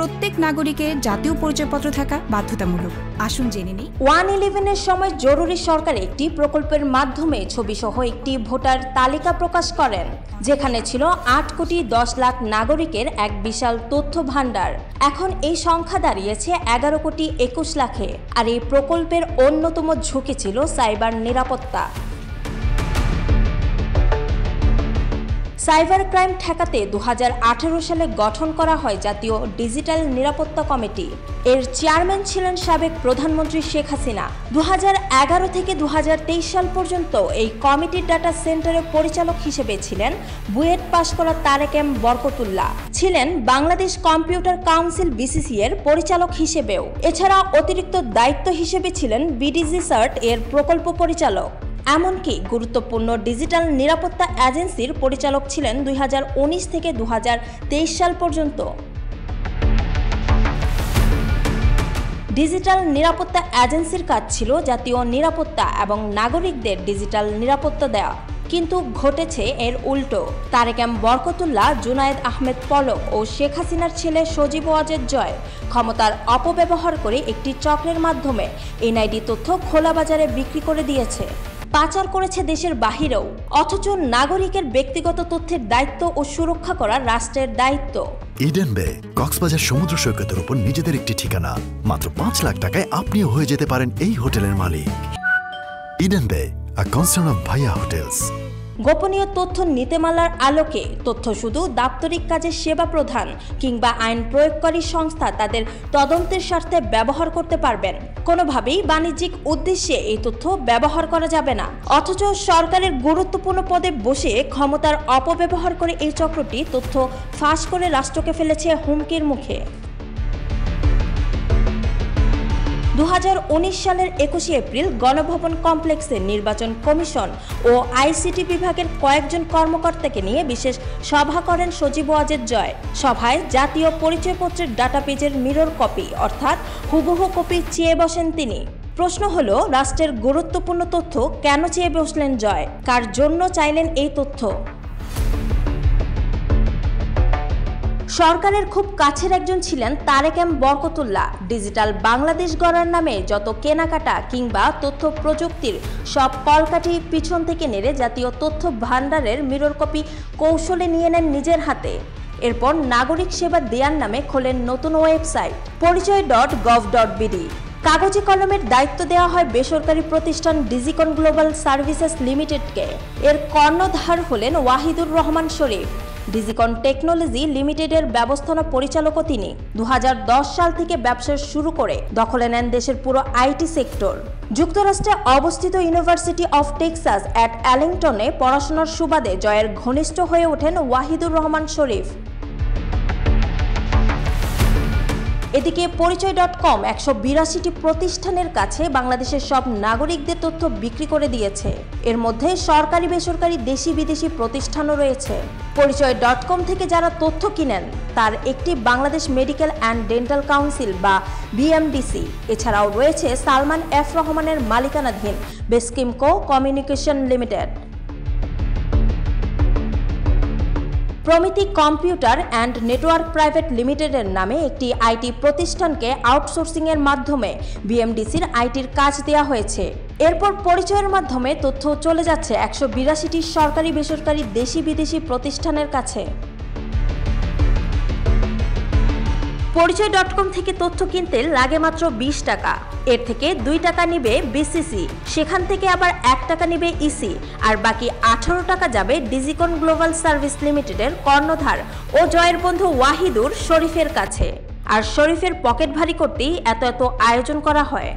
প্রত্যেক নাগরিকের জাতীয় পরিচয়পত্র থাকা বাধ্যতামূলক। আসুন জেনে নিই। 111-এর সময় জরুরি সরকার একটি প্রকল্পের মাধ্যমে ছবিসহ একটি ভোটার তালিকা প্রকাশ করেন, যেখানে ছিল 8,10,00,000 নাগরিকের এক বিশাল তথ্য ভাণ্ডার। এখন এই সংখ্যা দাঁড়িয়েছে 11,21,00,000-এ। আর এই প্রকল্পের অন্যতম ঝুঁকি ছিল সাইবার নিরাপত্তা। সাইবার ক্রাইম ঠেকাতে 2018 সালে গঠন করা হয় জাতীয় ডিজিটাল নিরাপত্তা কমিটি। এর চেয়ারম্যান ছিলেন সাবেক প্রধানমন্ত্রী শেখ হাসিনা। 2011 থেকে 2023 সাল পর্যন্ত এই কমিটির ডাটা সেন্টারের পরিচালক হিসেবে ছিলেন বুয়েট পাশ করা তারেক এম বরকতুল্লাহ। ছিলেন বাংলাদেশ কম্পিউটার কাউন্সিল BCC এর পরিচালক হিসেবেও। এছাড়া অতিরিক্ত দায়িত্ব হিসেবে ছিলেন BDG-CERT এর প্রকল্প পরিচালক। এমনকি গুরুত্বপূর্ণ ডিজিটাল নিরাপত্তা এজেন্সির পরিচালক ছিলেন 2019 থেকে 2023 সাল পর্যন্ত। ডিজিটাল নিরাপত্তা এজেন্সির কাজ ছিল জাতীয় নিরাপত্তা এবং নাগরিকদের ডিজিটাল নিরাপত্তা দেওয়া। কিন্তু ঘটেছে এর উল্টো। তারেক এম বরকতুল্লাহ, জুনায়েদ আহমেদ পলক ও শেখ হাসিনার ছেলে সজীব ওয়াজেদ জয় ক্ষমতার অপব্যবহার করে একটি চক্রের মাধ্যমে NID তথ্য খোলা বাজারে বিক্রি করে দিয়েছে, পাচার করেছে দেশের বাহিরেও। অথচ নাগরিকের ব্যক্তিগত তথ্যের দায়িত্ব ও সুরক্ষা করা রাষ্ট্রের দায়িত্ব। ইডেন বে কক্সবাজার সমুদ্র সৈকতের উপর নিজেদের একটি ঠিকানা। মাত্র 5 লাখ টাকায় আপনিও হয়ে যেতে পারেন এই হোটেলের মালিক। ইডেন বে, a concern of Bhaiya Hotels। গোপনীয় তথ্য নীতিমালার আলোকে তথ্য শুধু দাপ্তরিক কাজের সেবা প্রদান কিংবা আইন প্রয়োগকারী সংস্থা তাদের তদন্তের স্বার্থে ব্যবহার করতে পারবেন। কোনোভাবেই বাণিজ্যিক উদ্দেশ্যে এই তথ্য ব্যবহার করা যাবে না। অথচ সরকারের গুরুত্বপূর্ণ পদে বসে ক্ষমতার অপব্যবহার করে এই চক্রটি তথ্য ফাঁস করে রাষ্ট্রকে ফেলেছে হুমকির মুখে। 2019 সালের 21 এপ্রিল গণভবন কমপ্লেক্সে নির্বাচন কমিশন ও ICT বিভাগের কয়েকজন কর্মকর্তাকে নিয়ে বিশেষ সভা করেন সজীব ওয়াজেদ জয়। সভায় জাতীয় পরিচয়পত্রের ডাটা পেজের মিরর কপি অর্থাৎ হুবহু কপি চেয়ে বসেন তিনি। প্রশ্ন হলো, রাষ্ট্রের গুরুত্বপূর্ণ তথ্য কেন চেয়ে বসলেন জয়? কার জন্য চাইলেন এই তথ্য? সরকারের খুব কাছের একজন ছিলেন তারেক এম বরকতুল্লাহ। ডিজিটাল বাংলাদেশ গড়ার নামে যত কেনাকাটা কিংবা তথ্য প্রযুক্তির সব কলকাঠি পিছন থেকে নেড়ে জাতীয় তথ্য ভাণ্ডারের মিরর কপি কৌশলে নিয়ে নেন নিজের হাতে। এরপর নাগরিক সেবা দেওয়ার নামে খোলেন নতুন ওয়েবসাইট পরিচয়.gov.bd। কাগজে কলমের দায়িত্ব দেওয়া হয় বেসরকারি প্রতিষ্ঠান ডিজিকন গ্লোবাল সার্ভিসেস লিমিটেডকে। এর কর্ণধার হলেন ওয়াহিদুর রহমান শরীফ। ডিজিকন টেকনোলজি লিমিটেডের ব্যবস্থাপনা পরিচালকও তিনি। 2010 সাল থেকে ব্যবসা শুরু করে দখলে নেন দেশের পুরো IT সেক্টর। যুক্তরাষ্ট্রে অবস্থিত ইউনিভার্সিটি অফ টেক্সাস অ্যাট অ্যালিংটনে পড়াশোনার সুবাদে জয়ের ঘনিষ্ঠ হয়ে ওঠেন ওয়াহিদুর রহমান শরীফ। এদিকে পরিচয়.com 182টি প্রতিষ্ঠানের কাছে বাংলাদেশের সব নাগরিকদের তথ্য বিক্রি করে দিয়েছে। এর মধ্যে সরকারি, বেসরকারি, দেশি বিদেশি প্রতিষ্ঠানও রয়েছে। পরিচয়.com থেকে যারা তথ্য কিনেন তার একটি Bangladesh medical and dental council বা BMDC। এছাড়াও রয়েছে সালমান F রহমানের মালিকানাধীন Beximco communication limited. Promiti computer and network private লিমিটেডের নামে একটি IT প্রতিষ্ঠানকে আউটসোর্সিংয়ের মাধ্যমে BMDCর ITর কাজ দেওয়া হয়েছে। এরপর পরিচয়ের মাধ্যমে তথ্য চলে যাচ্ছে 182টি সরকারি, বেসরকারি, দেশি বিদেশি প্রতিষ্ঠানের কাছে। পরিচয়.com থেকে তথ্য কিনতে লাগে মাত্র 20 টাকা। এর থেকে 2 টাকা নিবে BCC, সেখান থেকে আবার 1 টাকা নিবে EC, আর বাকি 18 টাকা যাবে ডিজিকন গ্লোবাল সার্ভিস লিমিটেডের কর্ণধার ও জয়ের বন্ধু ওয়াহিদুর শরীফের কাছে। আর শরীফের পকেট ভারী করতেই এত আয়োজন করা হয়।